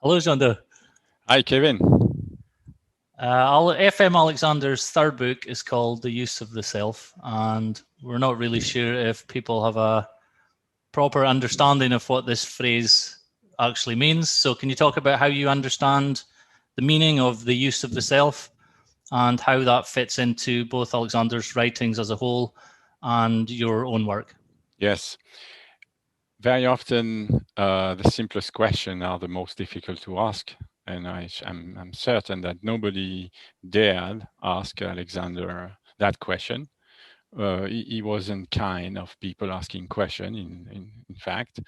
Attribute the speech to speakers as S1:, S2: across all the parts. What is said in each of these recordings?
S1: Hello, Jeando.
S2: Hi, Kevin.
S1: FM Alexander's third book is called The Use of the Self, and we're not really sure if people have a proper understanding of what this phrase actually means. So can you talk about how you understand the meaning of the use of the self and how that fits into both Alexander's writings as a whole and your own work?
S2: Yes, very often the simplest questions are the most difficult to ask. And I'm certain that nobody dared ask Alexander that question. He wasn't kind of people asking question. In fact,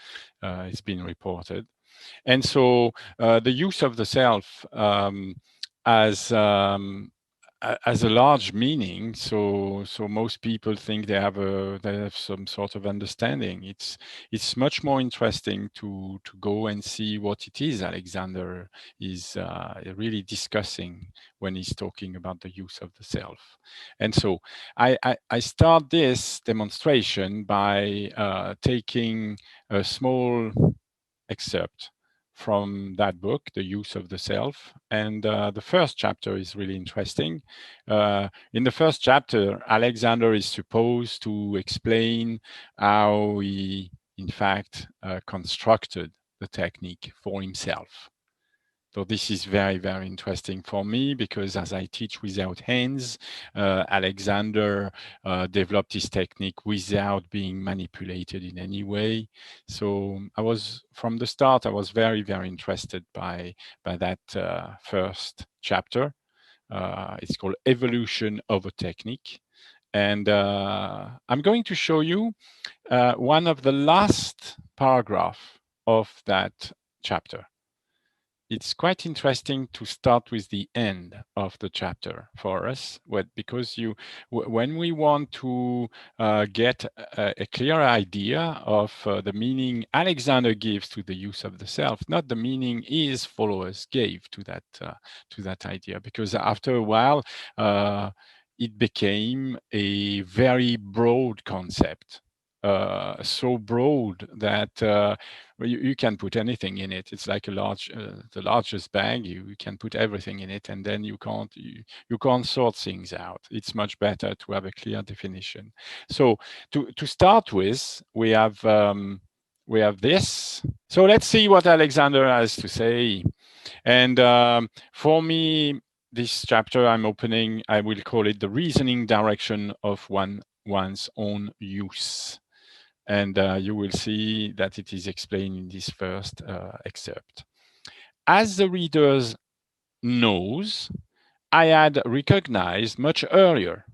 S2: it's been reported. And so the use of the self as as a large meaning, so most people think they have some sort of understanding. It's much more interesting to go and see what it is Alexander is really discussing when he's talking about the use of the self. And so I start this demonstration by taking a small excerpt from that book, The Use of the Self. And the first chapter is really interesting. In the first chapter, Alexander is supposed to explain how he, in fact, constructed the technique for himself. So this is very, very interesting for me because as I teach without hands, Alexander developed his technique without being manipulated in any way. So from the start, I was very, very interested by that first chapter. It's called Evolution of a Technique. And I'm going to show you one of the last paragraph of that chapter. It's quite interesting to start with the end of the chapter for us, because when we want to get a clear idea of the meaning Alexander gives to the use of the self, not the meaning his followers gave to that idea, because after a while it became a very broad concept. So broad that you can put anything in it. It's like the largest bag. You can put everything in it, and then you can't sort things out. It's much better to have a clear definition. So to start with, we have this. So let's see what Alexander has to say. And for me, this chapter I'm opening, I will call it the reasoning direction of one's own use. And you will see that it is explained in this first excerpt. As the readers knows, I had recognized much earlier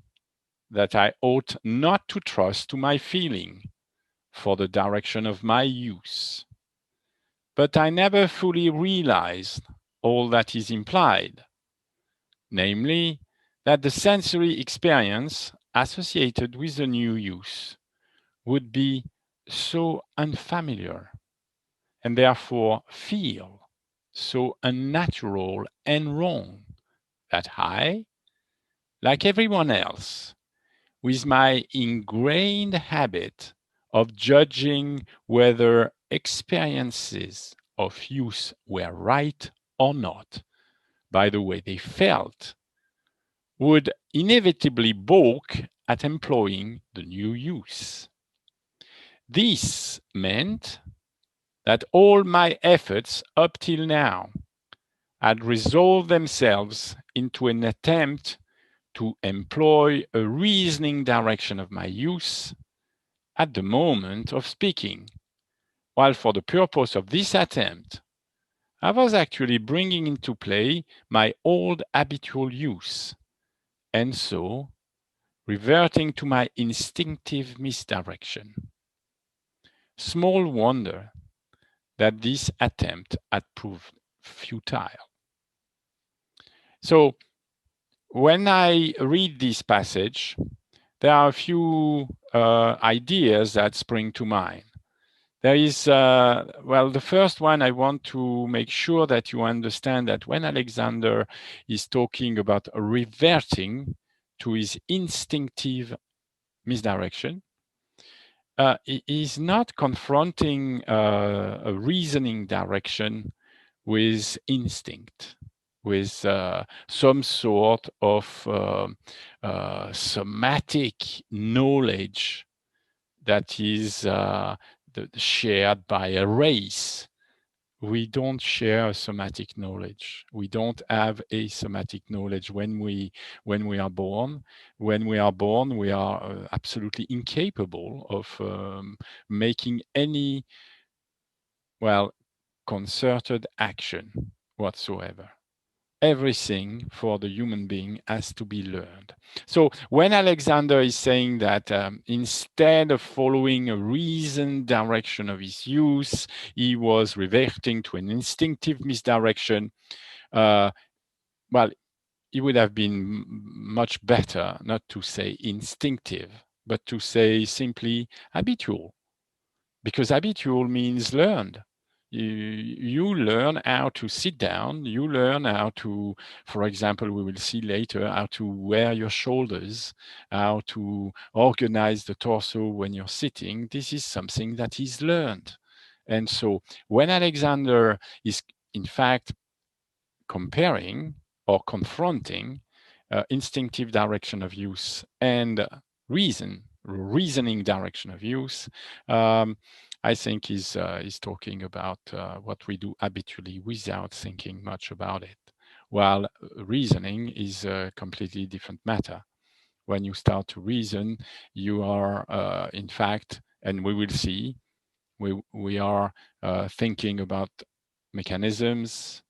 S2: that I ought not to trust to my feeling for the direction of my use. But I never fully realized all that is implied, namely, that the sensory experience associated with the new use would be so unfamiliar and therefore feel so unnatural and wrong that I, like everyone else, with my ingrained habit of judging whether experiences of use were right or not by the way they felt, would inevitably balk at employing the new use. This meant that all my efforts up till now had resolved themselves into an attempt to employ a reasoning direction of my use at the moment of speaking, while for the purpose of this attempt, I was actually bringing into play my old habitual use, and so reverting to my instinctive misdirection. Small wonder that this attempt had proved futile. So when I read this passage, there are a few ideas that spring to mind. There is, the first one, I want to make sure that you understand that when Alexander is talking about reverting to his instinctive misdirection, he is not confronting a reasoning direction with instinct, with some sort of somatic knowledge that is shared by a race. We don't share somatic knowledge. We don't have a somatic knowledge when we are born. When we are born, we are absolutely incapable of making any, well, concerted action whatsoever. Everything for the human being has to be learned. So when Alexander is saying that instead of following a reasoned direction of his use, he was reverting to an instinctive misdirection, well, it would have been much better not to say instinctive, but to say simply habitual, because habitual means learned. You learn how to sit down, you learn how to, for example, we will see later, how to wear your shoulders, how to organize the torso when you're sitting. This is something that is learned. And so when Alexander is in fact comparing or confronting instinctive direction of use and reasoning direction of use, I think is talking about what we do habitually without thinking much about it. While reasoning is a completely different matter. When you start to reason, you are in fact, and we will see, we are thinking about mechanisms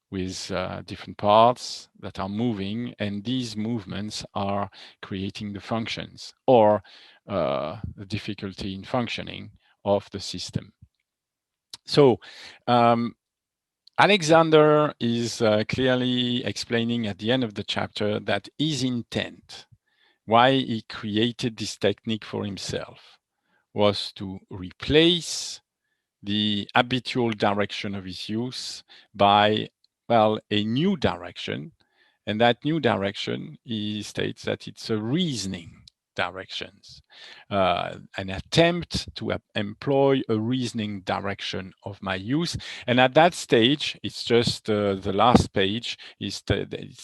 S2: with different parts that are moving, and these movements are creating the functions or the difficulty in functioning of the system. So Alexander is clearly explaining at the end of the chapter that his intent, why he created this technique for himself, was to replace the habitual direction of his use by, well, a new direction. And that new direction, he states that it's a reasoning directions, an attempt to employ a reasoning direction of my use. And at that stage, it's just the last page, it's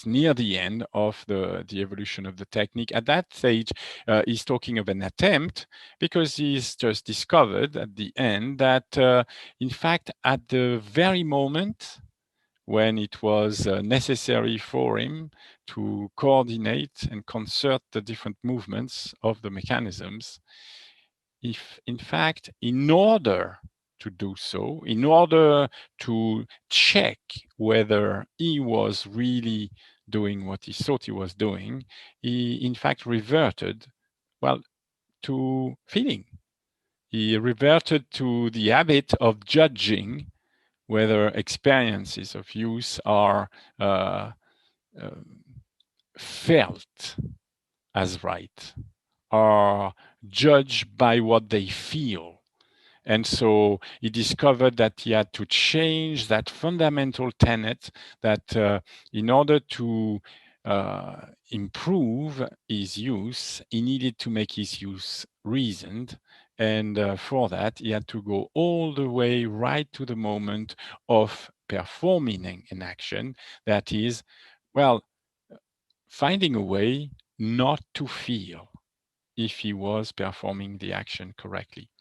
S2: near the end of the evolution of the technique. At that stage, he's talking of an attempt because he's just discovered at the end that, in fact, at the very moment when it was necessary for him to coordinate and concert the different movements of the mechanisms, if in fact, in order to do so, in order to check whether he was really doing what he thought he was doing, he in fact reverted, well, to feeling. He reverted to the habit of judging whether experiences of use are felt as right, are judged by what they feel. And so he discovered that he had to change that fundamental tenet that in order to improve his use, he needed to make his use reasoned. And for that, he had to go all the way right to the moment of performing an action. That is, well, finding a way not to feel if he was performing the action correctly.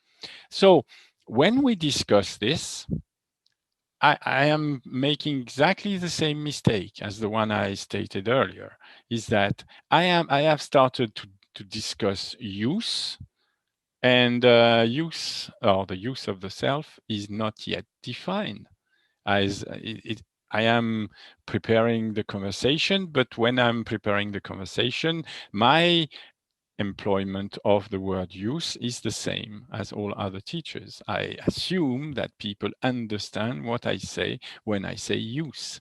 S2: So when we discuss this, I am making exactly the same mistake as the one I stated earlier, is that I have started to discuss use, and use, or the use of the self, is not yet defined. I am preparing the conversation, but when I'm preparing the conversation, my employment of the word use is the same as all other teachers. I assume that people understand what I say when I say use.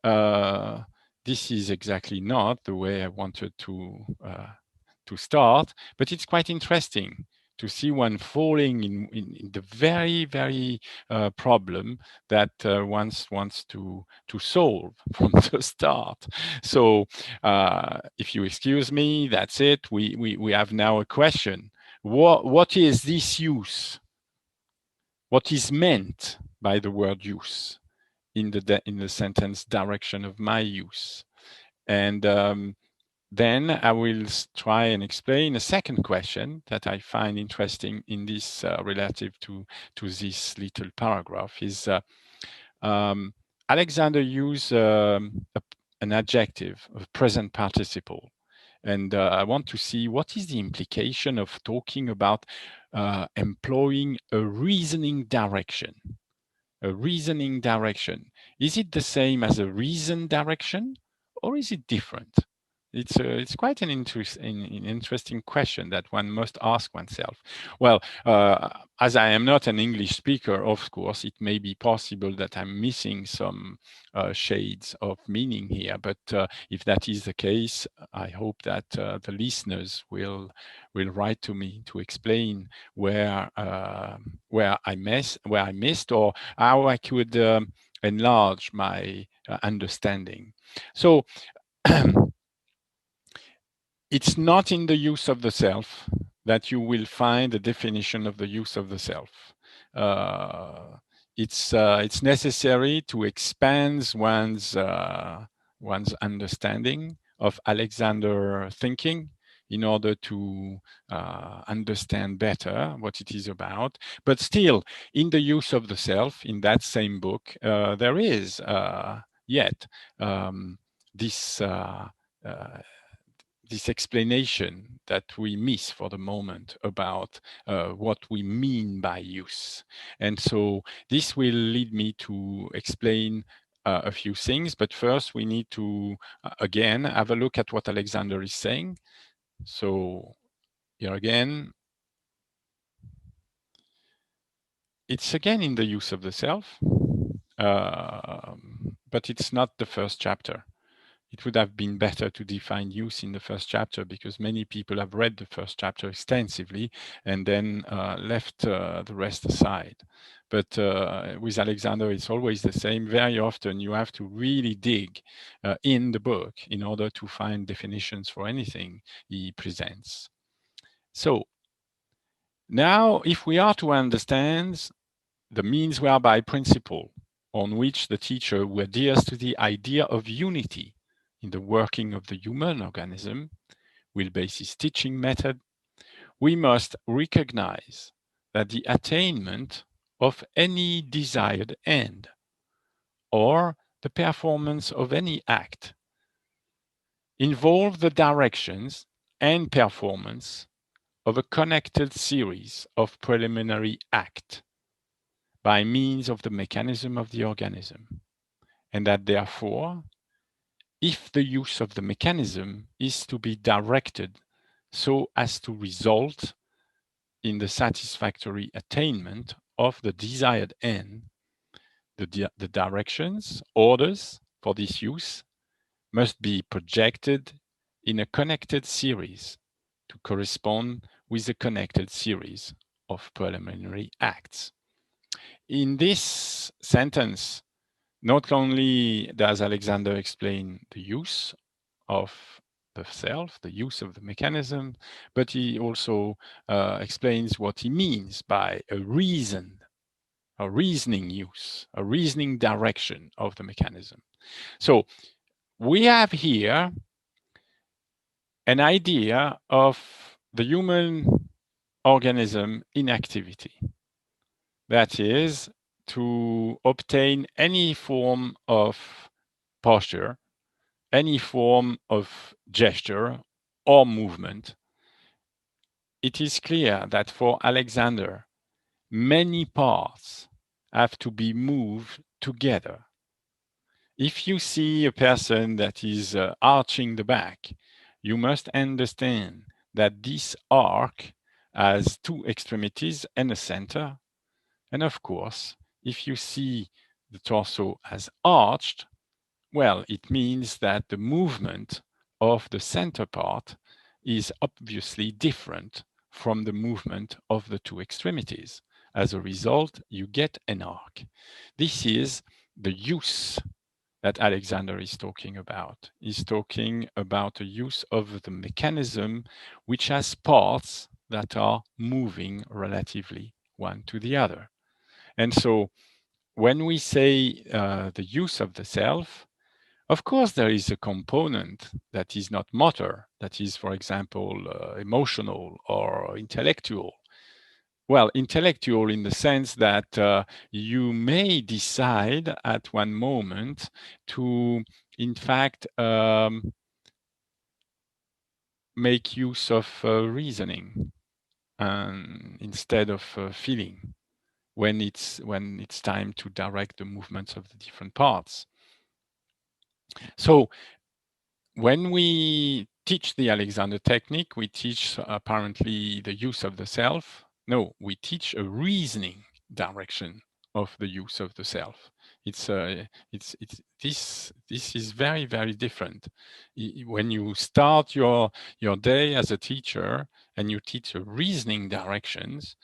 S2: This is exactly not the way I wanted to start, but it's quite interesting to see one falling in the very, very problem that one wants to solve from the start. So if you excuse me, that's it. We have now a question. What is this use? What is meant by the word use? in the sentence direction of my use. And then I will try and explain a second question that I find interesting in this relative to this little paragraph is Alexander used an adjective of present participle. And I want to see what is the implication of talking about employing a reasoning direction. A reasoning direction. Is it the same as a reason direction, or is it different? It's quite an interesting question that one must ask oneself. Well, as I am not an English speaker, of course, it may be possible that I'm missing some shades of meaning here. But if that is the case, I hope that the listeners will write to me to explain where I missed, or how I could enlarge my understanding. So it's not in the use of the self that you will find a definition of the use of the self. It's necessary to expand one's understanding of Alexander thinking in order to understand better what it is about. But still, in the use of the self, in that same book, there is yet this this explanation that we miss for the moment about what we mean by use. And so this will lead me to explain a few things, but first we need to, again, have a look at what Alexander is saying. So here again, it's again in the use of the self, but it's not the first chapter. It would have been better to define use in the first chapter, because many people have read the first chapter extensively and then left the rest aside. But with Alexander, it's always the same. Very often you have to really dig in the book in order to find definitions for anything he presents. So now, if we are to understand the means whereby principle on which the teacher adheres to the idea of unity in the working of the human organism will base his teaching method, we must recognize that the attainment of any desired end or the performance of any act involve the directions and performance of a connected series of preliminary acts by means of the mechanism of the organism, and that therefore, if the use of the mechanism is to be directed so as to result in the satisfactory attainment of the desired end, the directions, orders for this use must be projected in a connected series to correspond with the connected series of preliminary acts. In this sentence, not only does Alexander explain the use of the self, the use of the mechanism, but he also explains what he means by a reasoning use, a reasoning direction of the mechanism. So we have here an idea of the human organism in activity. That is, to obtain any form of posture, any form of gesture or movement. It is clear that for Alexander, many parts have to be moved together. If you see a person that is arching the back, you must understand that this arc has two extremities and a center. And of course, if you see the torso as arched, well, it means that the movement of the center part is obviously different from the movement of the two extremities. As a result, you get an arc. This is the use that Alexander is talking about. He's talking about the use of the mechanism which has parts that are moving relatively one to the other. And so when we say the use of the self, of course, there is a component that is not motor, that is, for example, emotional or intellectual. Well, intellectual in the sense that you may decide at one moment to, in fact, make use of reasoning instead of feeling when it's time to direct the movements of the different parts. So when we teach the Alexander technique, we teach apparently the use of the self. No, we teach a reasoning direction of the use of the self. It's this is very, very different. When you start your day as a teacher and you teach a reasoning directions,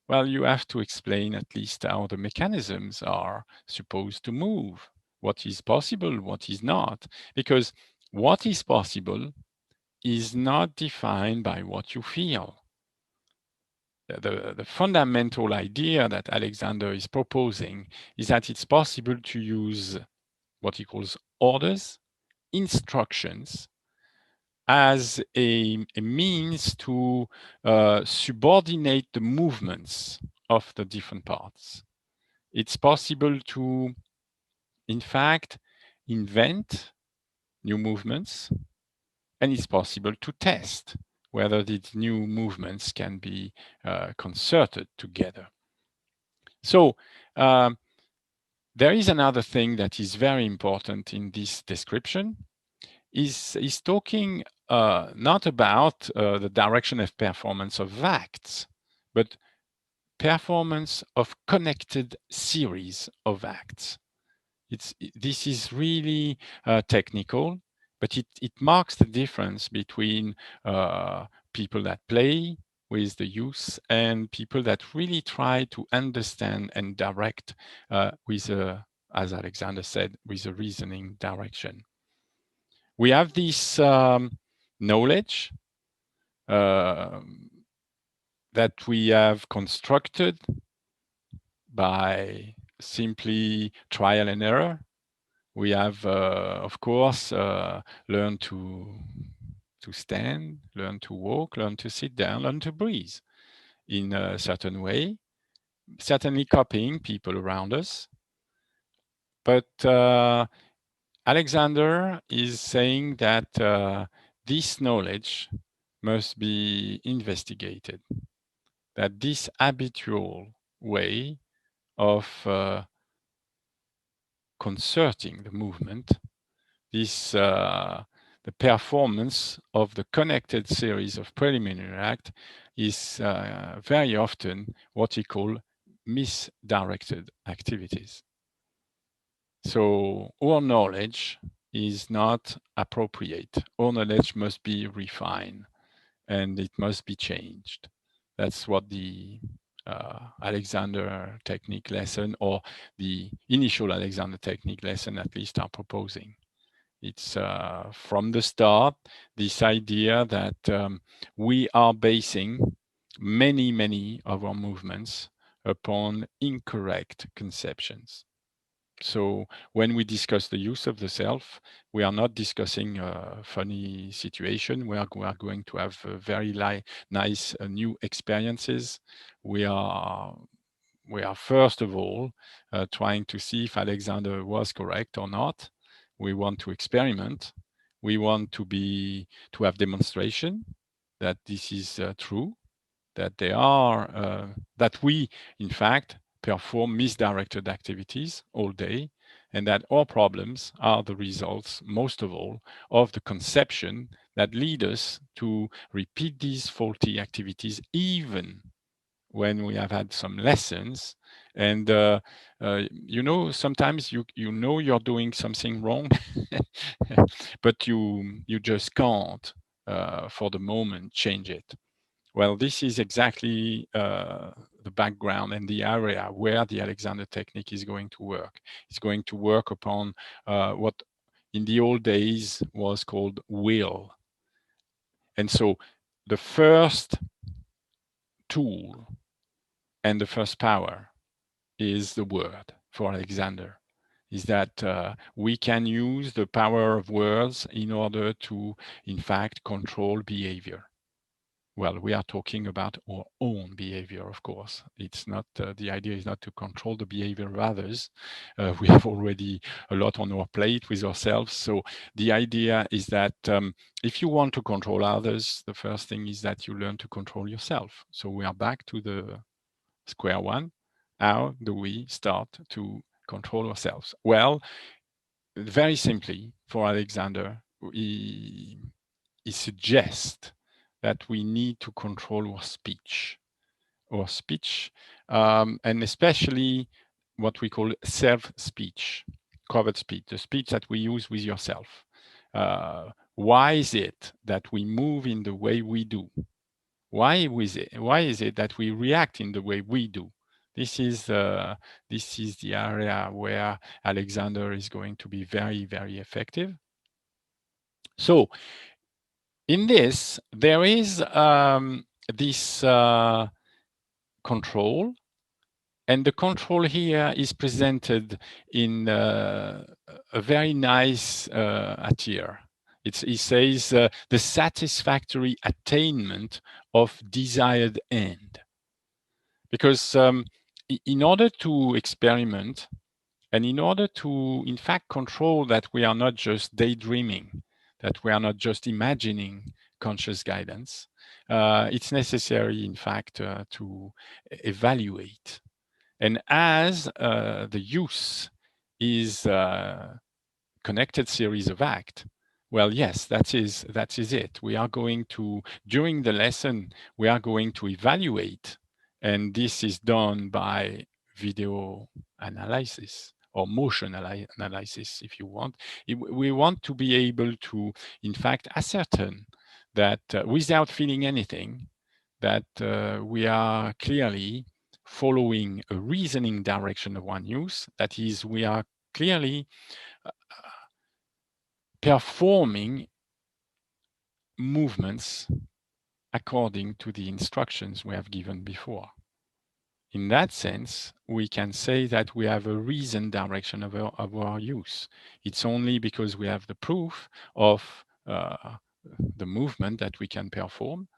S2: well, you have to explain at least how the mechanisms are supposed to move, what is possible, what is not, because what is possible is not defined by what you feel. The fundamental idea that Alexander is proposing is that it's possible to use what he calls orders, instructions, as a means to subordinate the movements of the different parts. It's possible to, in fact, invent new movements, and it's possible to test whether these new movements can be concerted together. So there is another thing that is very important in this description, is talking not about the direction of performance of acts, but performance of connected series of acts. This is really technical, but it marks the difference between people that play with the use and people that really try to understand and direct with as Alexander said, with a reasoning direction. We have this knowledge that we have constructed by simply trial and error. We have, of course, learned to stand, learn to walk, learn to sit down, learn to breathe in a certain way, certainly copying people around us. But Alexander is saying that this knowledge must be investigated, that this habitual way of concerting the movement, this the performance of the connected series of preliminary act is very often what he call misdirected activities. So our knowledge is not appropriate. Our knowledge must be refined and it must be changed. That's what the Alexander technique lesson, or the initial Alexander technique lesson at least, are proposing. It's from the start, this idea that we are basing many of our movements upon incorrect conceptions. So when we discuss the use of the self, we are not discussing a funny situation. We are going to have very nice new experiences. We are first of all trying to see if Alexander was correct or not. We want to experiment. We want to have demonstration that this is true, that they are that we in fact perform misdirected activities all day, and that our problems are the results, most of all, of the conception that lead us to repeat these faulty activities even when we have had some lessons. And you know, sometimes you know you're doing something wrong, but you just can't for the moment change it. Well, this is exactly the background and the area where the Alexander technique is going to work. It's going to work upon what in the old days was called will. And so the first tool and the first power is the word. for Alexander, is that we can use the power of words in order to, in fact, control behavior. Well, we are talking about our own behavior, of course. It's not, the idea is not to control the behavior of others. We have already a lot on our plate with ourselves. So the idea is that if you want to control others, the first thing is that you learn to control yourself. So we are back to the square one. How do we start to control ourselves? Well, very simply, for Alexander, he suggests that we need to control our speech, and especially what we call self-speech, covert speech, the speech that we use with yourself. Why is it that we move in the way we do? Why is it that we react in the way we do? This is the area where Alexander is going to be very, very effective. So in this, there is this control, and the control here is presented in a very nice attire. He says the satisfactory attainment of desired end. Because in order to experiment, and in order to, in fact, control that we are not just daydreaming, that we are not just imagining conscious guidance, it's necessary, in fact, to evaluate. And as the use is a connected series of act, well, yes, that is it. We are going to, during the lesson, we are going to evaluate, and this is done by video analysis or motion analysis, if you want. We want to be able to, in fact, ascertain that without feeling anything, that we are clearly following a reasoning direction of one use. That is, we are clearly performing movements according to the instructions we have given before. In that sense, we can say that we have a reasoned direction of our use. It's only because we have the proof of the movement that we can perform,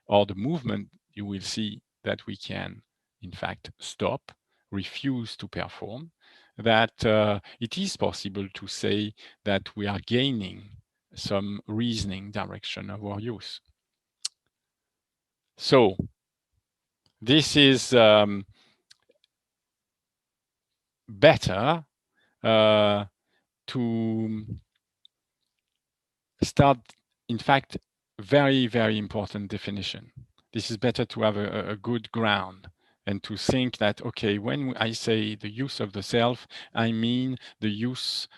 S2: or the movement you will see that we can, in fact, stop, refuse to perform, that it is possible to say that we are gaining some reasoning direction of our use. So this is better to start, in fact, very, very important definition. This is better to have a good ground and to think that, okay, when I say the use of the self, I mean the use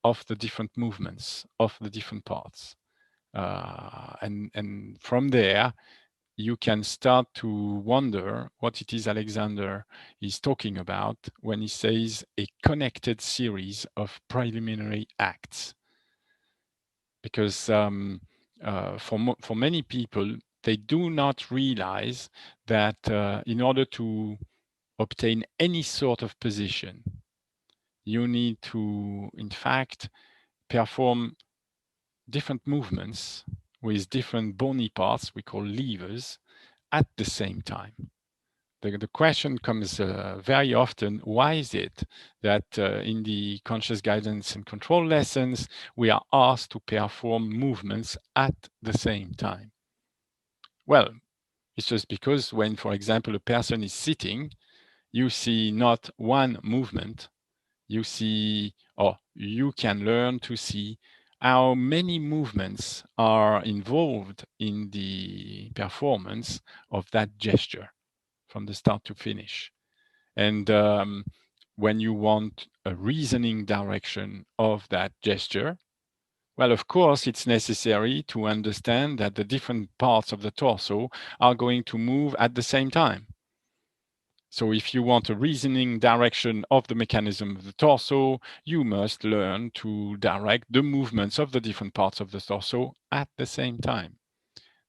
S2: of the different movements, of the different parts. And from there, you can start to wonder what it is Alexander is talking about when he says a connected series of preliminary acts. Because for many people, they do not realize that in order to obtain any sort of position, you need to, in fact, perform different movements with different bony parts, we call levers, at the same time. The question comes very often, why is it that in the conscious guidance and control lessons, we are asked to perform movements at the same time? Well, it's just because when, for example, a person is sitting, you see not one movement, you see, or you can learn to see how many movements are involved in the performance of that gesture from the start to finish. And when you want a reasoning direction of that gesture, well, of course, it's necessary to understand that the different parts of the torso are going to move at the same time. So if you want a reasoning direction of the mechanism of the torso, you must learn to direct the movements of the different parts of the torso at the same time.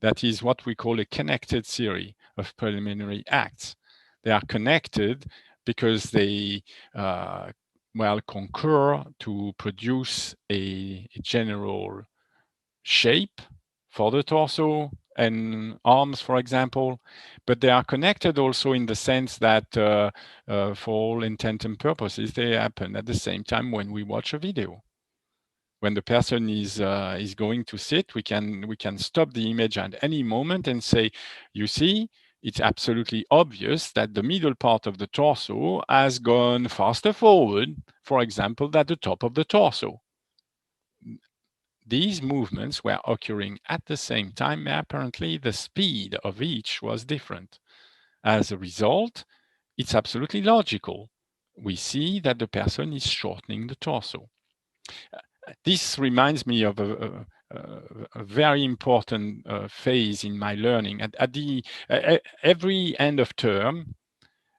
S2: That is what we call a connected series of preliminary acts. They are connected because they well concur to produce a general shape for the torso and arms, for example, but they are connected also in the sense that for all intent and purposes, they happen at the same time when we watch a video. When the person is going to sit, we can stop the image at any moment and say, you see, it's absolutely obvious that the middle part of the torso has gone faster forward, for example, than the top of the torso. These movements were occurring at the same time. Apparently, the speed of each was different. As a result, it's absolutely logical. We see that the person is shortening the torso. This reminds me of a very important phase in my learning. At the every end of term,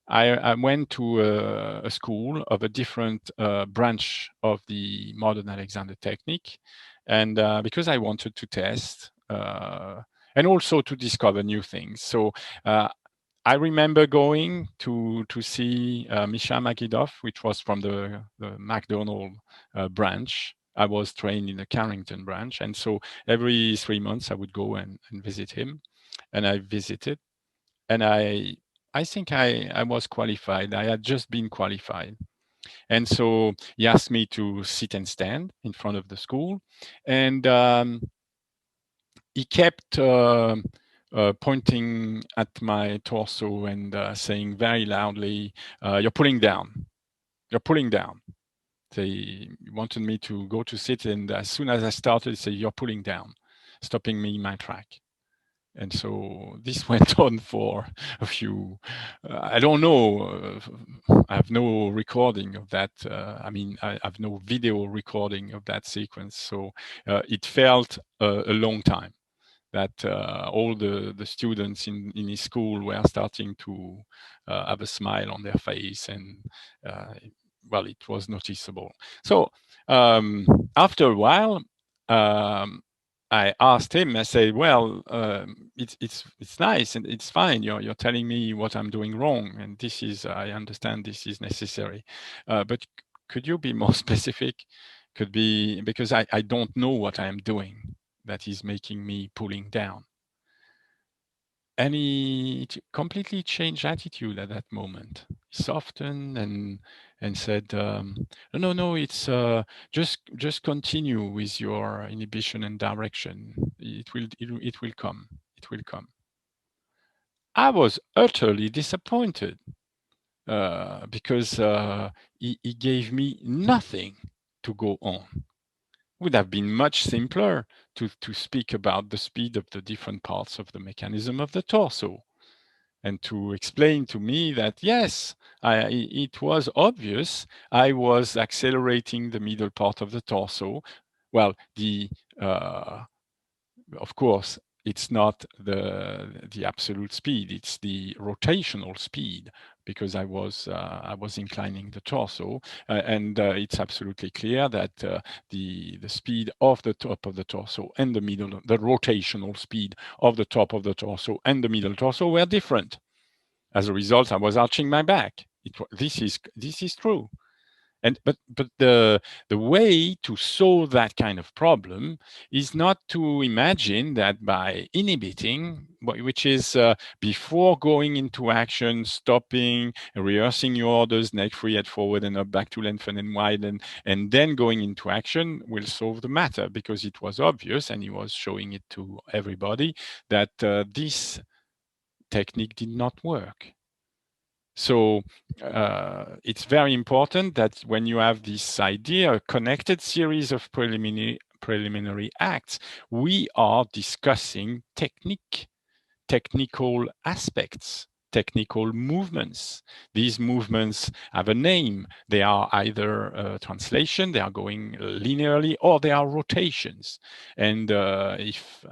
S2: I went to a school of a different branch of the modern Alexander technique, and because I wanted to test and also to discover new things. So I remember going to see Misha Magidov, which was from the McDonald branch. I was trained in the Carrington branch, and so every 3 months I would go and visit him, and I visited, and I think I was qualified. I had just been qualified. And so he asked me to sit and stand in front of the school. And he kept pointing at my torso and saying very loudly, you're pulling down. You're pulling down. They wanted me to go to sit. And as soon as I started, he said, you're pulling down, stopping me in my track. And so this went on for a few, I don't know, I have no recording of that. I mean, I have no video recording of that sequence. So it felt a long time that all the students in his school were starting to have a smile on their face, and well, it was noticeable. So after a while, I asked him. I said, "Well, it's nice and it's fine. You're telling me what I'm doing wrong, and this is I understand this is necessary, but could you be more specific? Could be because I don't know what I am doing that is making me pulling down." And he completely changed attitude at that moment. He softened and said, "No, it's just continue with your inhibition and direction. It will come. It will come." I was utterly disappointed because he gave me nothing to go on. Would have been much simpler to speak about the speed of the different parts of the mechanism of the torso and to explain to me that, yes, it was obvious I was accelerating the middle part of the torso. Well, of course, it's not the absolute speed, it's the rotational speed, because I was inclining the torso, and it's absolutely clear that the speed of the top of the torso and the middle, the rotational speed of the top of the torso and the middle torso were different. As a result, I was arching my back. This is true. But the way to solve that kind of problem is not to imagine that by inhibiting, which is before going into action, stopping, rehearsing your orders, neck free, head forward and up, back to lengthen and widen, and then going into action will solve the matter, because it was obvious, and he was showing it to everybody, that this technique did not work. So it's very important that when you have this idea, a connected series of preliminary acts, we are discussing technical aspects, technical movements. These movements have a name. They are either translation, they are going linearly, or they are rotations. And if,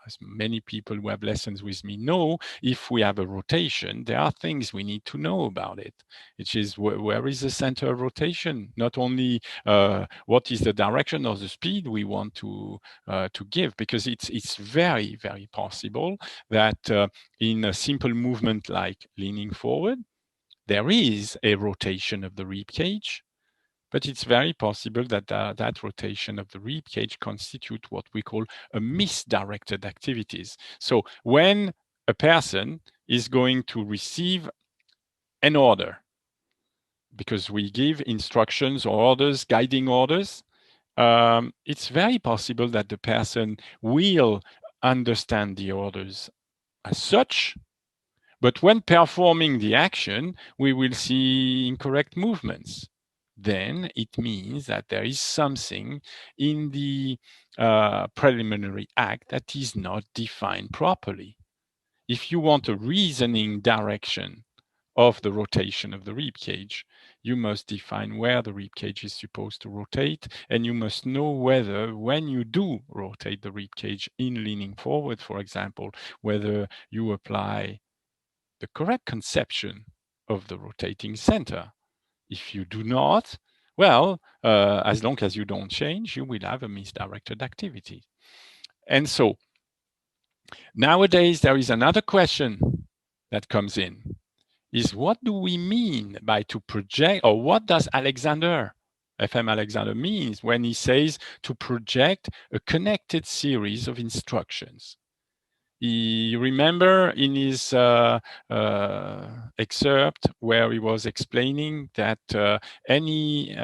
S2: as many people who have lessons with me know, if we have a rotation, there are things we need to know about it, which is where is the center of rotation? Not only what is the direction or the speed we want to give, because it's very, very possible that in a simple movement like leaning forward, there is a rotation of the rib cage, but it's very possible that that rotation of the rib cage constitute what we call a misdirected activities. So when a person is going to receive an order, because we give instructions or orders, guiding orders, it's very possible that the person will understand the orders as such, but when performing the action, we will see incorrect movements. Then it means that there is something in the preliminary act that is not defined properly. If you want a reasoning direction of the rotation of the rib cage, you must define where the rib cage is supposed to rotate, and you must know whether, when you do rotate the rib cage in leaning forward, for example, whether you apply the correct conception of the rotating center. If you do not, well, as long as you don't change, you will have a misdirected activity. And so nowadays, there is another question that comes in, is what do we mean by to project, or what does Alexander, FM Alexander, means when he says to project a connected series of instructions? You remember in his excerpt where he was explaining that any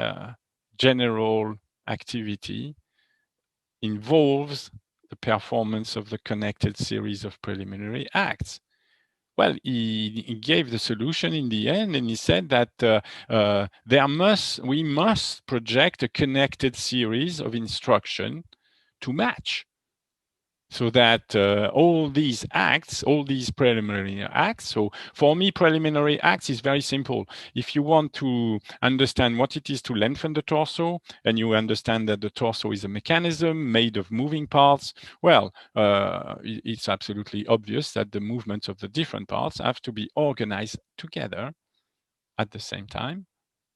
S2: general activity involves the performance of the connected series of preliminary acts. Well, he gave the solution in the end, and he said that we must project a connected series of instruction to match, so that all these acts, all these preliminary acts. So for me, preliminary acts is very simple. If you want to understand what it is to lengthen the torso, and you understand that the torso is a mechanism made of moving parts, well, it's absolutely obvious that the movements of the different parts have to be organized together at the same time,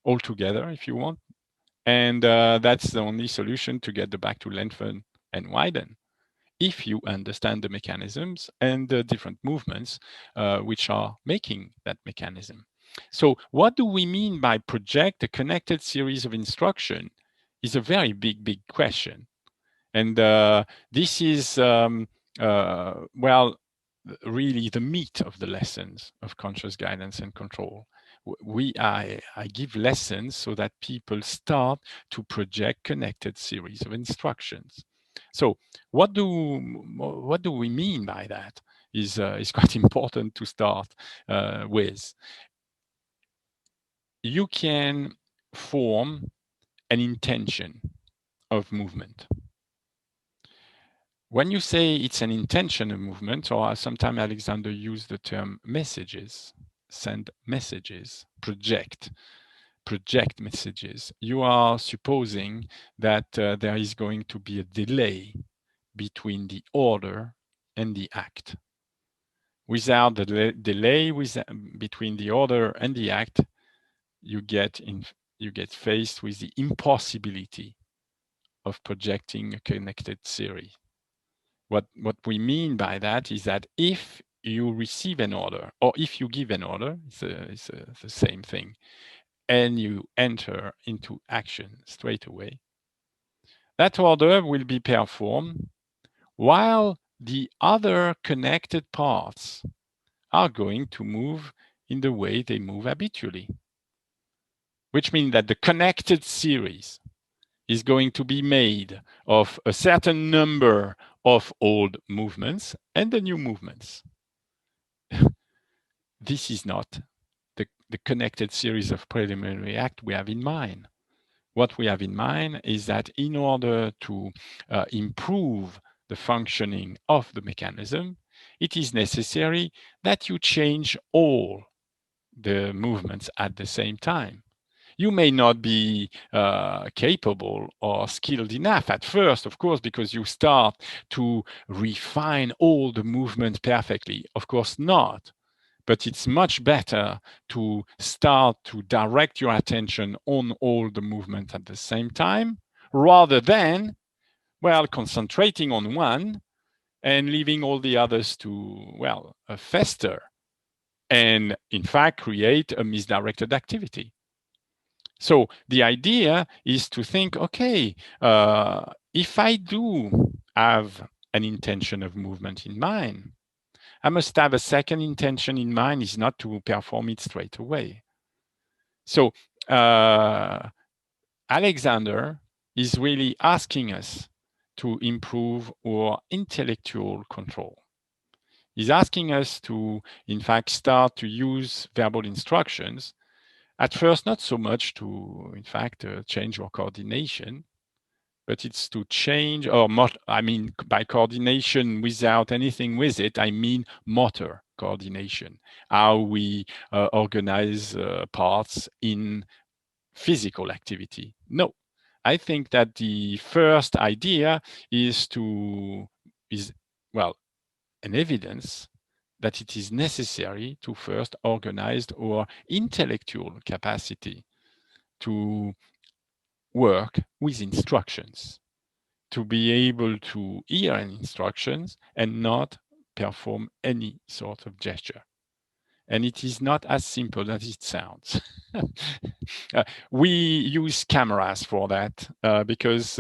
S2: all together if you want. And that's the only solution to get the back to lengthen and widen, if you understand the mechanisms and the different movements which are making that mechanism. So what do we mean by project a connected series of instruction is a very big question. And this is, well, really the meat of the lessons of conscious guidance and control. I give lessons so that people start to project connected series of instructions. So what do we mean by that is quite important to start with. You can form an intention of movement. When you say it's an intention of movement, or sometimes Alexander used the term messages, send messages, project messages, you are supposing that there is going to be a delay between the order and the act. Without the delay between the order and the act, you get faced with the impossibility of projecting a connected series. What we mean by that is that if you receive an order, or if you give an order, it's the same thing, and you enter into action straight away, that order will be performed while the other connected parts are going to move in the way they move habitually, which means that the connected series is going to be made of a certain number of old movements and the new movements. This is not the connected series of preliminary act we have in mind. What we have in mind is that in order to improve the functioning of the mechanism, it is necessary that you change all the movements at the same time. You may not be capable or skilled enough at first, of course, because you start to refine all the movements perfectly. Of course not. But it's much better to start to direct your attention on all the movements at the same time, rather than, well, concentrating on one and leaving all the others to, well, fester and in fact create a misdirected activity. So the idea is to think, okay, if I do have an intention of movement in mind, I must have a second intention in mind, is not to perform it straight away. So Alexander is really asking us to improve our intellectual control. He's asking us to, in fact, start to use verbal instructions. At first, not so much to, in fact, change our coordination, but it's to change, or I mean, by coordination without anything with it, I mean motor coordination, how we organize parts in physical activity. No, I think that the first idea is well, an evidence that it is necessary to first organize our intellectual capacity to work with instructions, to be able to hear an instructions and not perform any sort of gesture. And it is not as simple as it sounds. We use cameras for that because,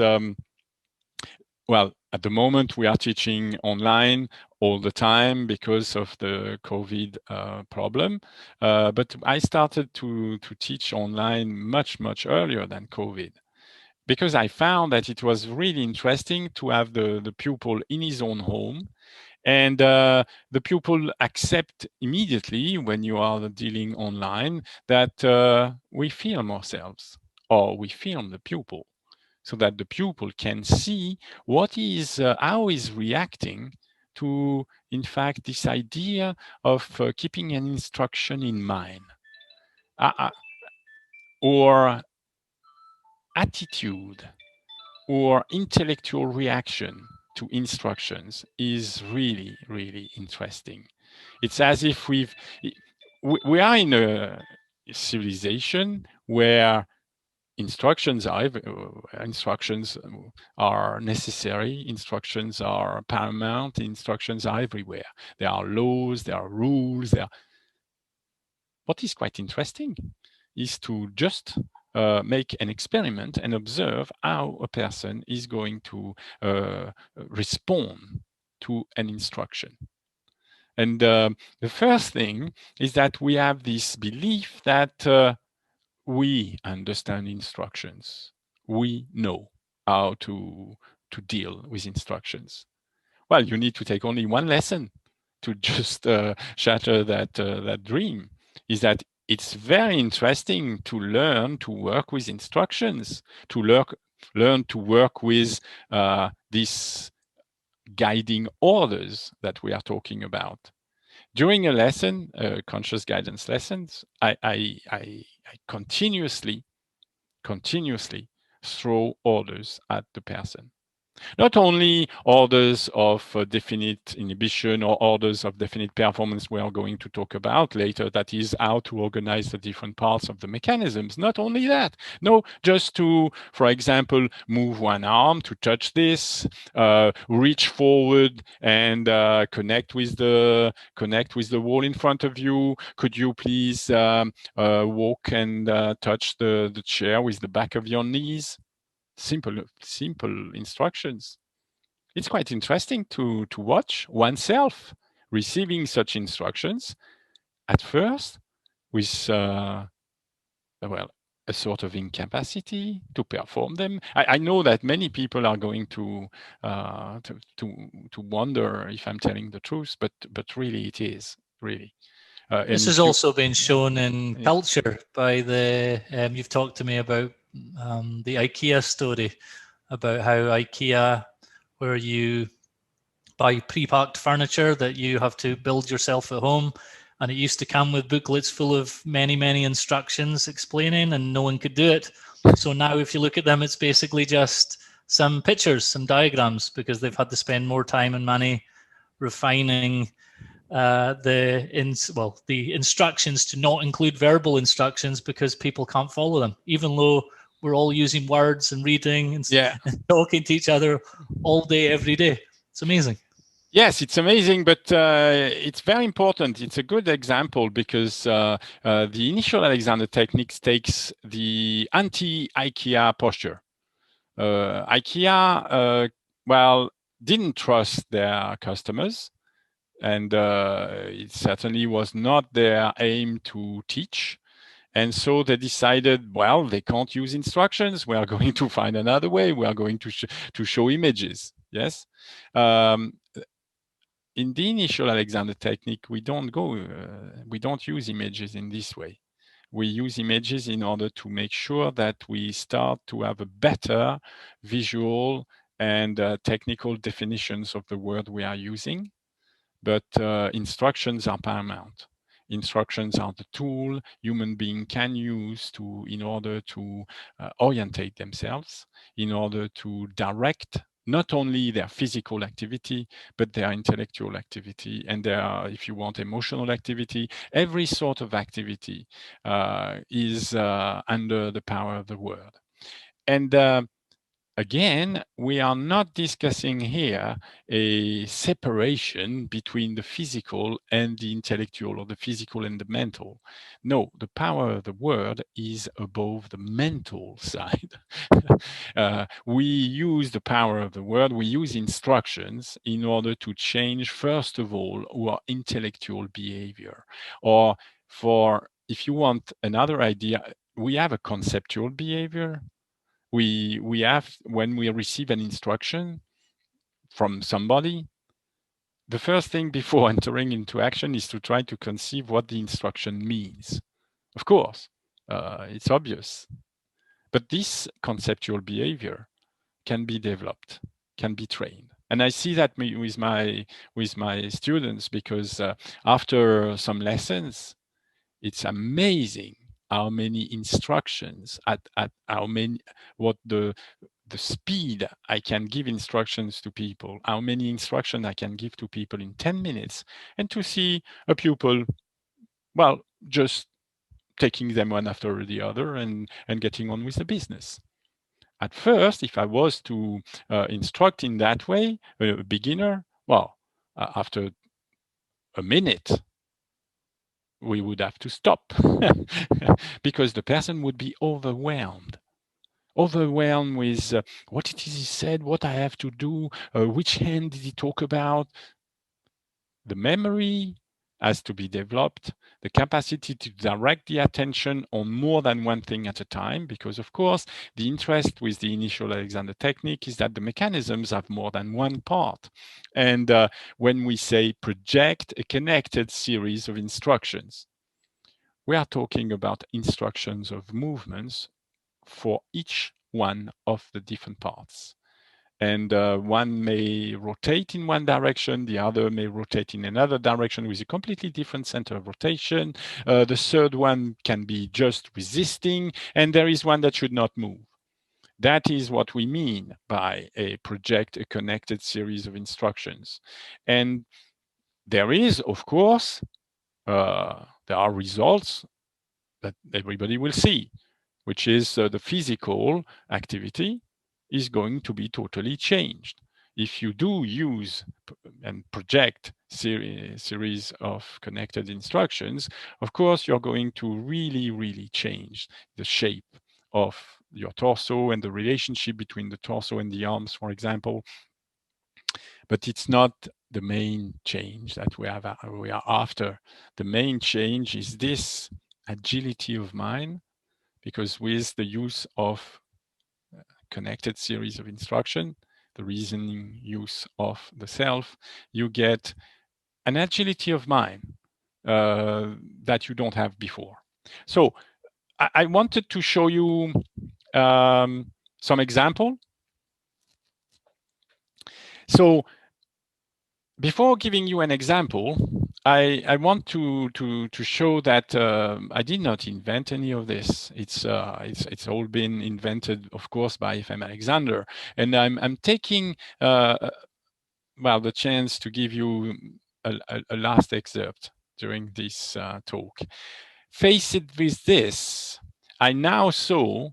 S2: well, at the moment we are teaching online all the time because of the COVID problem. But I started to teach online much earlier than COVID, because I found that it was really interesting to have the pupil in his own home. And the pupil accept immediately, when you are dealing online, that we film ourselves, or we film the pupil, so that the pupil can see how he's reacting to, in fact, this idea of keeping an instruction in mind, or attitude, or intellectual reaction to instructions is really, really interesting. It's as if we are in a civilization where instructions are necessary, instructions are paramount, instructions are everywhere. There are laws, there are rules. What is quite interesting is to just make an experiment and observe how a person is going to respond to an instruction. And the first thing is that we have this belief that we understand instructions. We know how to deal with instructions. Well, you need to take only one lesson to just shatter that dream, is that it's very interesting to learn to work with instructions, to learn to work with these guiding orders that we are talking about. During a lesson, conscious guidance lessons, I continuously throw orders at the person. Not only orders of definite inhibition or orders of definite performance we are going to talk about later, that is how to organize the different parts of the mechanisms. Not only that, no, just to, for example, move one arm to touch this, reach forward and connect with the wall in front of you. Could you please walk and touch the chair with the back of your knees? Simple instructions. It's quite interesting to watch oneself receiving such instructions at first with well, a sort of incapacity to perform them. I know that many people are going to wonder if I'm telling the truth, but really it is, really.
S1: This has also been shown in culture by the, you've talked to me about the IKEA story, about how IKEA, where you buy pre-packed furniture that you have to build yourself at home, and it used to come with booklets full of many instructions explaining, and no one could do it. So now if you look at them, it's basically just some pictures, some diagrams, because they've had to spend more time and money refining the instructions to not include verbal instructions, because people can't follow them, even though we're all using words and reading and talking to each other all day, every day. It's amazing.
S2: Yes, it's amazing, but it's very important. It's a good example because the initial Alexander techniques takes the anti-IKEA posture. IKEA, well, didn't trust their customers, and it certainly was not their aim to teach. And so they decided, well, they can't use instructions. We are going to find another way. We are going to show images. Yes. Um, in the initial Alexander technique, we don't use images in this way. We use images in order to make sure that we start to have a better visual and technical definitions of the word we are using. But instructions are paramount. Instructions are the tool human being can use in order to orientate themselves, in order to direct not only their physical activity, but their intellectual activity and their, if you want, emotional activity. Every sort of activity is under the power of the word. And again, we are not discussing here a separation between the physical and the intellectual, or the physical and the mental. No, the power of the word is above the mental side. We use the power of the word, we use instructions in order to change, first of all, our intellectual behavior. Or if you want another idea, we have a conceptual behavior. We have, when we receive an instruction from somebody, the first thing before entering into action is to try to conceive what the instruction means. Of course, it's obvious, but this conceptual behavior can be developed, can be trained. And I see that with my students, because after some lessons, it's amazing how many instructions at how many, what the speed I can give instructions to people, how many instructions I can give to people in 10 minutes, and to see a pupil, well, just taking them one after the other and getting on with the business. At first, if I was to instruct in that way, a beginner, well, after a minute, we would have to stop because the person would be overwhelmed with what it is he said, what I have to do, which hand did he talk about. The memory has to be developed, the capacity to direct the attention on more than one thing at a time, because of course, the interest with the initial Alexander technique is that the mechanisms have more than one part. And when we say project a connected series of instructions, we are talking about instructions of movements for each one of the different parts. And one may rotate in one direction, the other may rotate in another direction with a completely different center of rotation. The third one can be just resisting, and there is one that should not move. That is what we mean by a connected series of instructions. And there is, of course, there are results that everybody will see, which is the physical activity is going to be totally changed. If you do use and project series of connected instructions, of course, you're going to really, really change the shape of your torso and the relationship between the torso and the arms, for example. But it's not the main change that we are after. The main change is this agility of mind, because with the use of connected series of instruction, the reasoning use of the self, you get an agility of mind that you don't have before. So I wanted to show you some example. So before giving you an example, I want to show that I did not invent any of this. It's all been invented, of course, by FM Alexander, and I'm taking the chance to give you a last excerpt during this talk. Face it with this: I now saw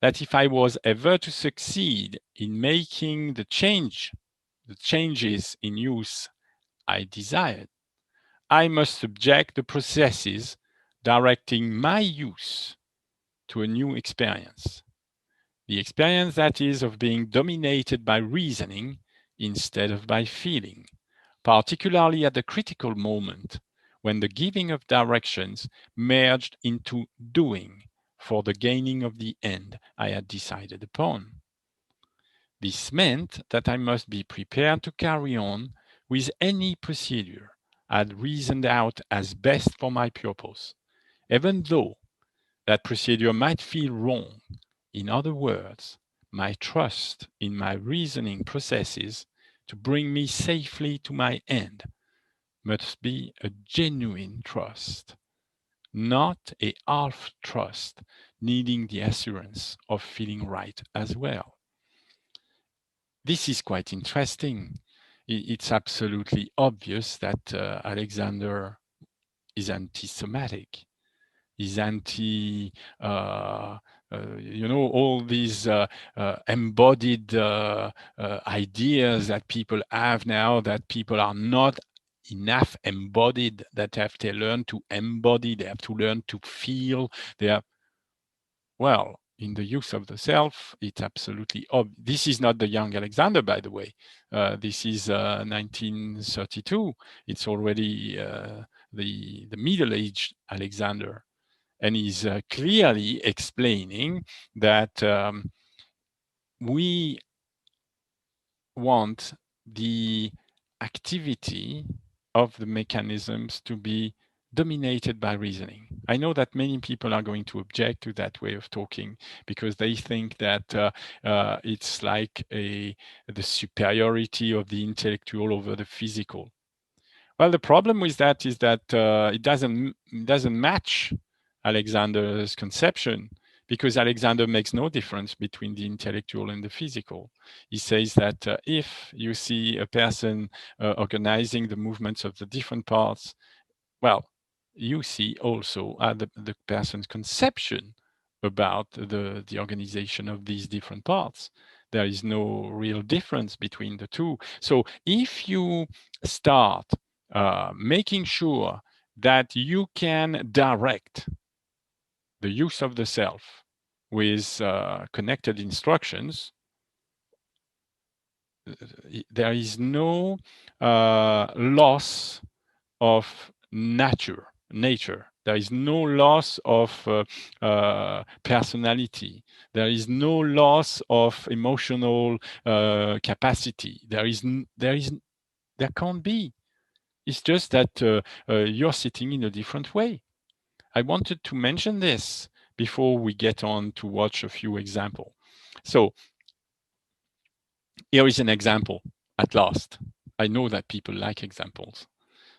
S2: that if I was ever to succeed in making the changes in use I desired. I must subject the processes directing my use to a new experience. The experience, that is, of being dominated by reasoning instead of by feeling, particularly at the critical moment when the giving of directions merged into doing for the gaining of the end I had decided upon. This meant that I must be prepared to carry on with any procedure I had reasoned out as best for my purpose, even though that procedure might feel wrong. In other words, my trust in my reasoning processes to bring me safely to my end must be a genuine trust, not a half trust needing the assurance of feeling right as well. This is quite interesting. It's absolutely obvious that Alexander is anti-somatic, is anti, all these embodied ideas that people have now, that people are not enough embodied, that have to learn to embody, they have to learn to feel, they have, well, in the use of the self, it's absolutely obvious. This is not the young Alexander, by the way. This is 1932. It's already the middle-aged Alexander. And he's clearly explaining that we want the activity of the mechanisms to be dominated by reasoning. I know that many people are going to object to that way of talking because they think that it's like the superiority of the intellectual over the physical. Well, the problem with that is that it doesn't match Alexander's conception, because Alexander makes no difference between the intellectual and the physical. He says that if you see a person organizing the movements of the different parts, well, you see also the person's conception about the organization of these different parts. There is no real difference between the two. So if you start making sure that you can direct the use of the self with connected instructions, there is no loss of nature. There is no loss of personality. There is no loss of emotional capacity. There can't be. It's just that you're sitting in a different way. I wanted to mention this before we get on to watch a few examples. So here is an example at last. I know that people like examples.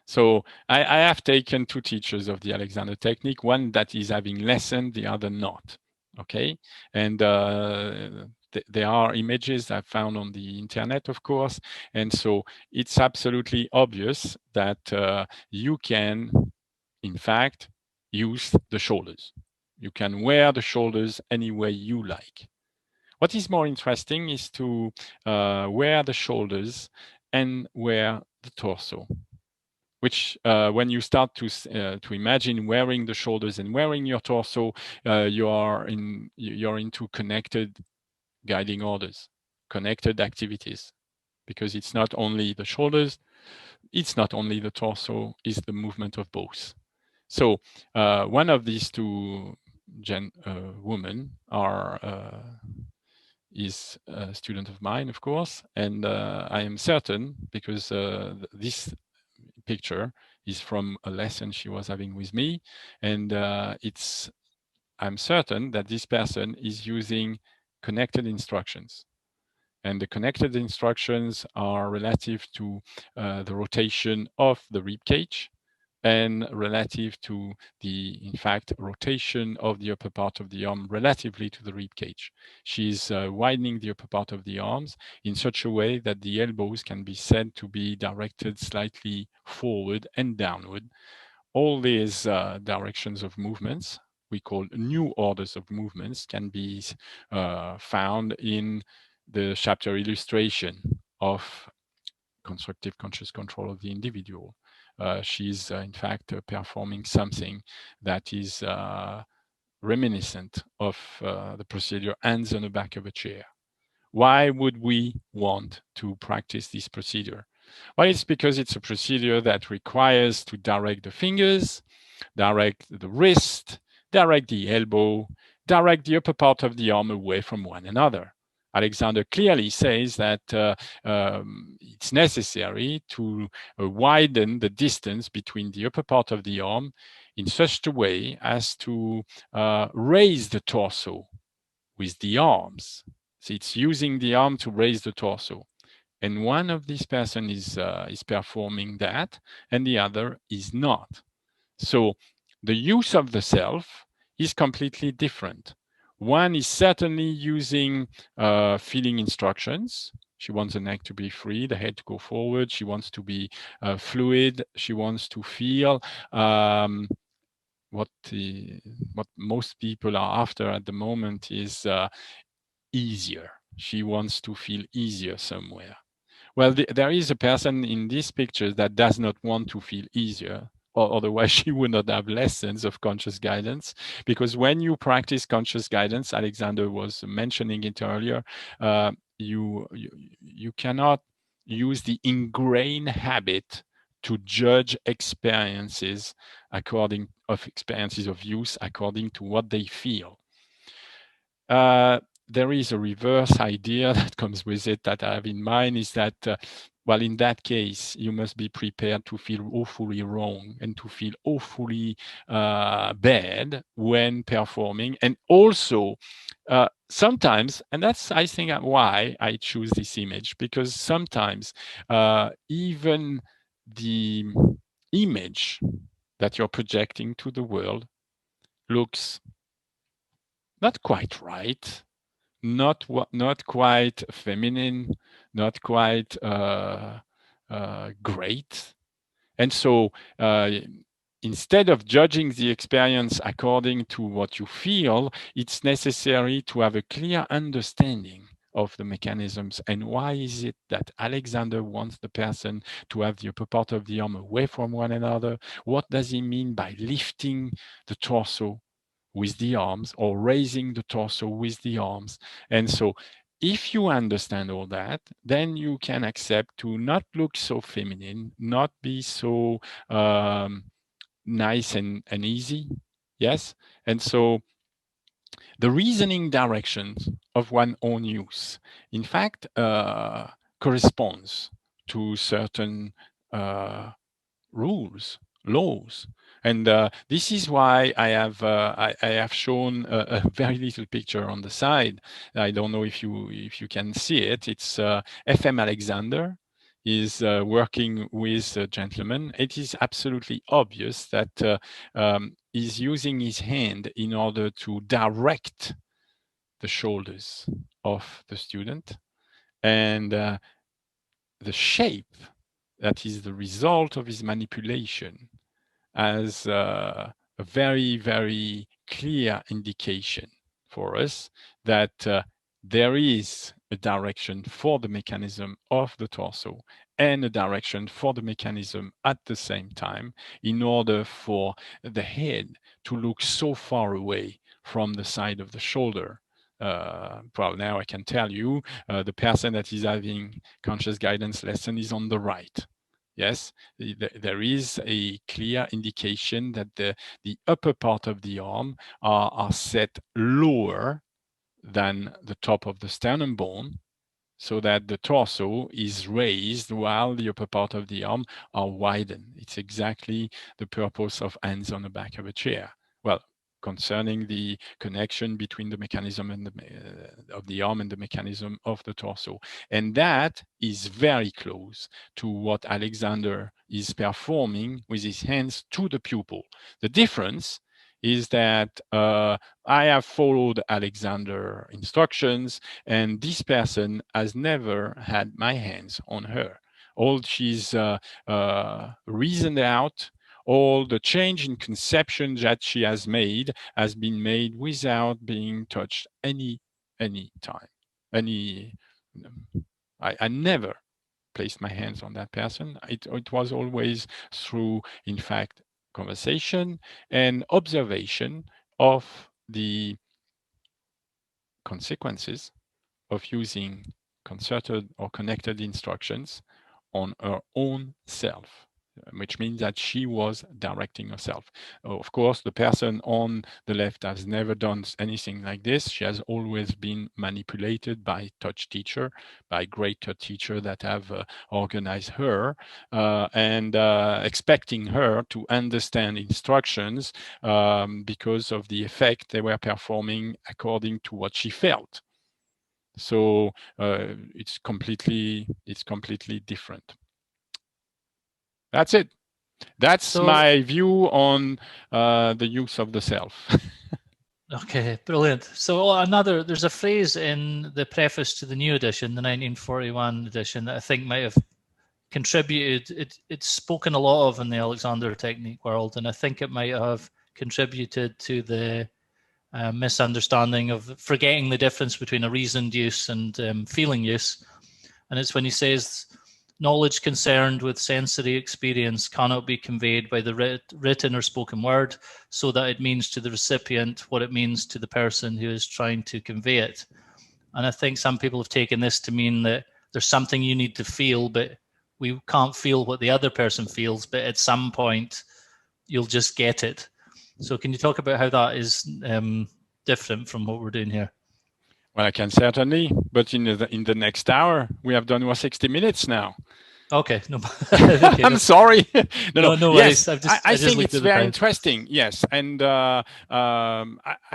S2: So I have taken two teachers of the Alexander technique, one that is having lesson, the other not. Okay. And there are images I found on the internet, of course. And so it's absolutely obvious that you can, in fact, use the shoulders. You can wear the shoulders any way you like. What is more interesting is to wear the shoulders and wear the torso, which when you start to imagine wearing the shoulders and wearing your torso, you're into connected guiding orders, connected activities, because it's not only the shoulders, it's not only the torso, it's the movement of both. So one of these two women is a student of mine, of course, and I am certain, because this picture is from a lesson she was having with me, and I'm certain that this person is using connected instructions. And the connected instructions are relative to the rotation of the rib cage, and relative to the, in fact, rotation of the upper part of the arm relatively to the rib cage. She's widening the upper part of the arms in such a way that the elbows can be said to be directed slightly forward and downward. All these directions of movements, we call new orders of movements, can be found in the chapter illustration of constructive conscious control of the individual. She's in fact performing something that is reminiscent of the procedure hands on the back of a chair. Why would we want to practice this procedure? Well, it's because it's a procedure that requires to direct the fingers, direct the wrist, direct the elbow, direct the upper part of the arm away from one another. Alexander clearly says that it's necessary to widen the distance between the upper part of the arm in such a way as to raise the torso with the arms. So it's using the arm to raise the torso. And one of these person is performing that, and the other is not. So the use of the self is completely different. One is certainly using feeling instructions. She wants the neck to be free, the head to go forward. She wants to be fluid. She wants to feel what most people are after at the moment is easier. She wants to feel easier somewhere. Well, there is a person in this picture that does not want to feel easier, or otherwise she would not have lessons of conscious guidance. Because when you practice conscious guidance, Alexander was mentioning it earlier, you cannot use the ingrained habit to judge experiences of use according to what they feel. There is a reverse idea that comes with it that I have in mind is that, well, in that case, you must be prepared to feel awfully wrong and to feel awfully bad when performing. And also, sometimes, and that's, I think, why I choose this image, because sometimes even the image that you're projecting to the world looks not quite right, not quite feminine, not quite great. And so instead of judging the experience according to what you feel, it's necessary to have a clear understanding of the mechanisms. And why is it that Alexander wants the person to have the upper part of the arm away from one another? What does he mean by lifting the torso with the arms or raising the torso with the arms? And so if you understand all that, then you can accept to not look so feminine, not be so nice and easy. Yes. And so the reasoning directions of one's own use, in fact, corresponds to certain rules, laws. And this is why I have shown a very little picture on the side. I don't know if you can see it. It's FM Alexander is working with a gentleman. It is absolutely obvious that he's using his hand in order to direct the shoulders of the student, and the shape that is the result of his manipulation as a very, very clear indication for us that there is a direction for the mechanism of the torso and a direction for the mechanism at the same time, in order for the head to look so far away from the side of the shoulder. Well, now I can tell you, the person that is having conscious guidance lesson is on the right. Yes, there is a clear indication that the upper part of the arm are set lower than the top of the sternum bone, so that the torso is raised while the upper part of the arm are widened. It's exactly the purpose of hands on the back of a chair. Well, concerning the connection between the mechanism and of the arm and the mechanism of the torso. And that is very close to what Alexander is performing with his hands to the pupil. The difference is that I have followed Alexander instructions, and this person has never had my hands on her. All she's reasoned out, all the change in conception that she has been made without being touched any time. I never placed my hands on that person. It was always through, in fact, conversation and observation of the consequences of using concerted or connected instructions on her own self, which means that she was directing herself. Of course, the person on the left has never done anything like this. She has always been manipulated by touch teacher, by greater teacher that have organized her and expecting her to understand instructions because of the effect they were performing according to what she felt. So it's completely different. That's it. That's my view on the use of the self.
S1: Okay, brilliant. So there's a phrase in the preface to the new edition, the 1941 edition, that I think might have contributed. It's spoken a lot of in the Alexander technique world, and I think it might have contributed to the misunderstanding of forgetting the difference between a reasoned use and feeling use. And it's when he says, knowledge concerned with sensory experience cannot be conveyed by the written or spoken word, so that it means to the recipient what it means to the person who is trying to convey it. And I think some people have taken this to mean that there's something you need to feel, but we can't feel what the other person feels, but at some point you'll just get it. So can you talk about how that is different from what we're doing here?
S2: Well, I can certainly, but in the next hour, we have done 60 minutes now.
S1: Okay, no,
S2: okay, I'm sorry. no
S1: worries.
S2: Yes, I think it's very interesting. Yes, and I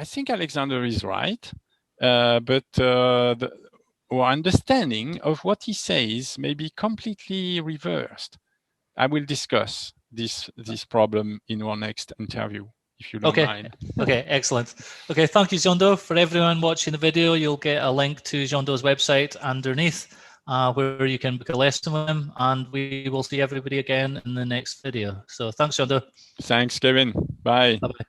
S2: think Alexander is right, but our understanding of what he says may be completely reversed. I will discuss this problem in our next interview, if you don't mind.
S1: Okay, excellent. Okay, thank you, Jeando. For everyone watching the video, you'll get a link to Jeando's website underneath where you can book a lesson with him, and we will see everybody again in the next video. So thanks, Jeando.
S2: Thanks, Kevin. Bye.
S1: Bye-bye.